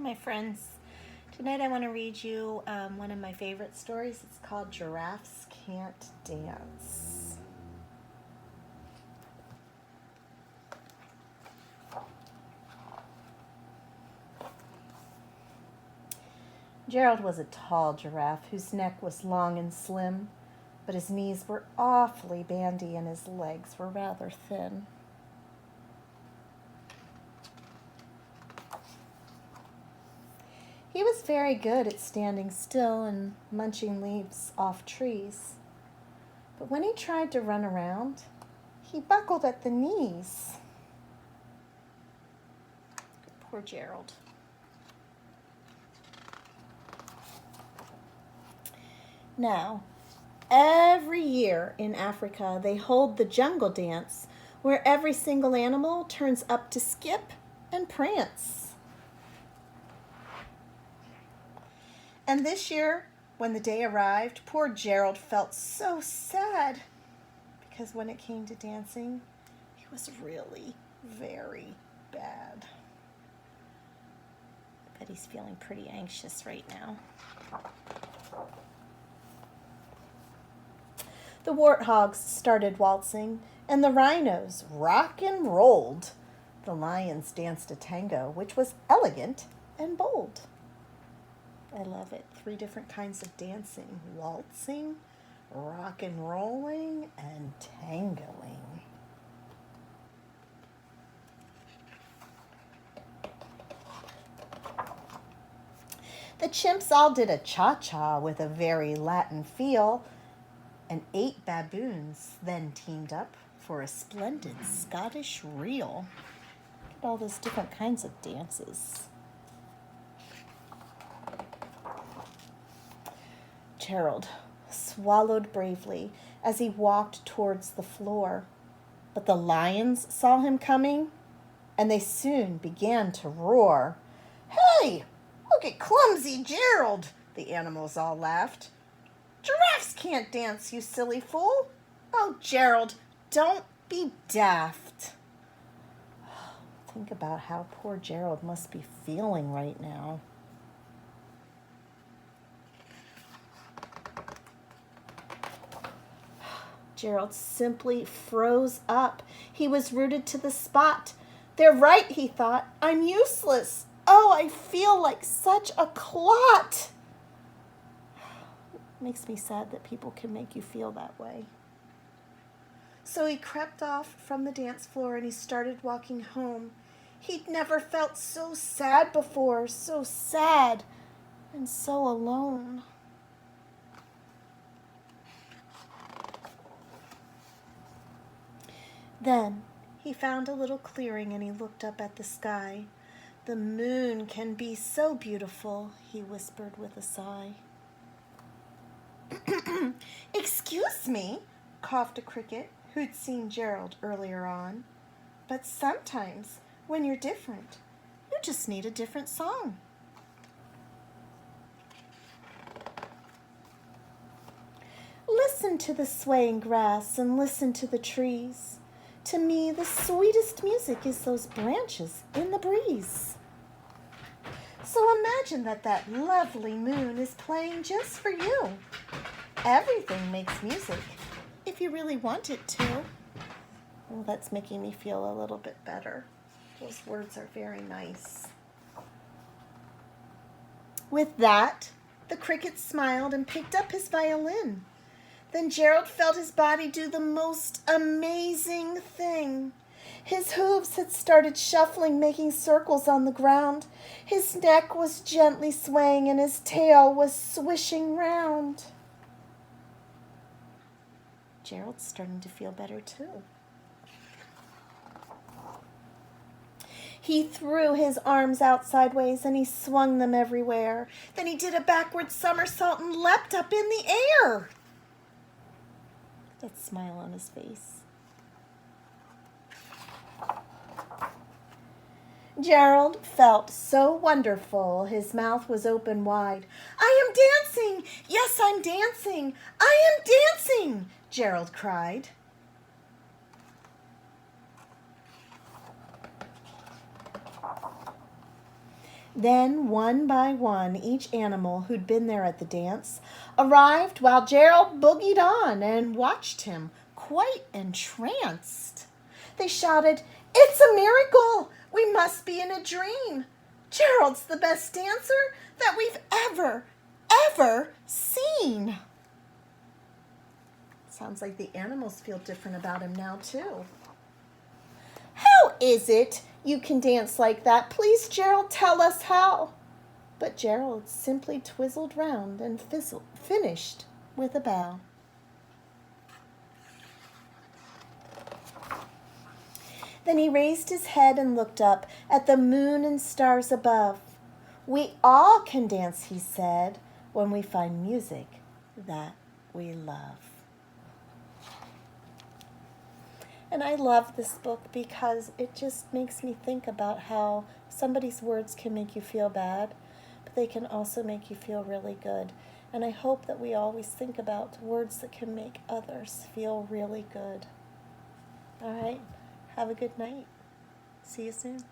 my friends. Tonight I want to read you one of my favorite stories. It's called Giraffes Can't Dance. Gerald was a tall giraffe whose neck was long and slim, but his knees were awfully bandy and his legs were rather thin. He was very good at standing still and munching leaves off trees. But when he tried to run around, he buckled at the knees. Poor Gerald. Now, every year in Africa, they hold the jungle dance where every single animal turns up to skip and prance. And this year, when the day arrived, poor Gerald felt so sad because when it came to dancing, he was really very bad. I bet he's feeling pretty anxious right now. The warthogs started waltzing, and the rhinos rock and rolled. The lions danced a tango, which was elegant and bold. I love it. 3 different kinds of dancing: waltzing, rock and rolling, and tangoing. The chimps all did a cha-cha with a very Latin feel, and 8 baboons then teamed up for a splendid Scottish reel. Look at all those different kinds of dances. Gerald swallowed bravely as he walked towards the floor, but the lions saw him coming, and they soon began to roar. "Hey, look at clumsy Gerald!" the animals all laughed. "Giraffes can't dance, you silly fool! Oh, Gerald, don't be daft." Think about how poor Gerald must be feeling right now. Gerald simply froze up. He was rooted to the spot. "They're right," he thought. "I'm useless. Oh, I feel like such a clot." It makes me sad that people can make you feel that way. So he crept off from the dance floor and he started walking home. He'd never felt so sad before, so sad and so alone. Then he found a little clearing and he looked up at the sky. "The moon can be so beautiful," he whispered with a sigh. "Excuse me," coughed a cricket who'd seen Gerald earlier on, "but sometimes when you're different, you just need a different song." "Listen to the swaying grass and listen to the trees. To me, the sweetest music is those branches in the breeze." So imagine that lovely moon is playing just for you. Everything makes music, if you really want it to. Well, that's making me feel a little bit better. Those words are very nice. With that, the cricket smiled and picked up his violin. Then Gerald felt his body do the most amazing thing. His hooves had started shuffling, making circles on the ground. His neck was gently swaying and his tail was swishing round. Gerald's starting to feel better too. He threw his arms out sideways and he swung them everywhere. Then he did a backward somersault and leapt up in the air. That smile on his face. Gerald felt so wonderful, his mouth was open wide. "I am dancing! Yes, I'm dancing! I am dancing!" Gerald cried. Then, one by one, each animal who'd been there at the dance arrived while Gerald boogied on and watched him, quite entranced. They shouted, "It's a miracle! We must be in a dream! Gerald's the best dancer that we've ever seen!" Sounds like the animals feel different about him now, too. "How is it you can dance like that? Please, Gerald, tell us how." But Gerald simply twizzled round and finished with a bow. Then he raised his head and looked up at the moon and stars above. "We all can dance," he said, "when we find music that we love." And I love this book because it just makes me think about how somebody's words can make you feel bad, but they can also make you feel really good. And I hope that we always think about words that can make others feel really good. All right, have a good night. See you soon.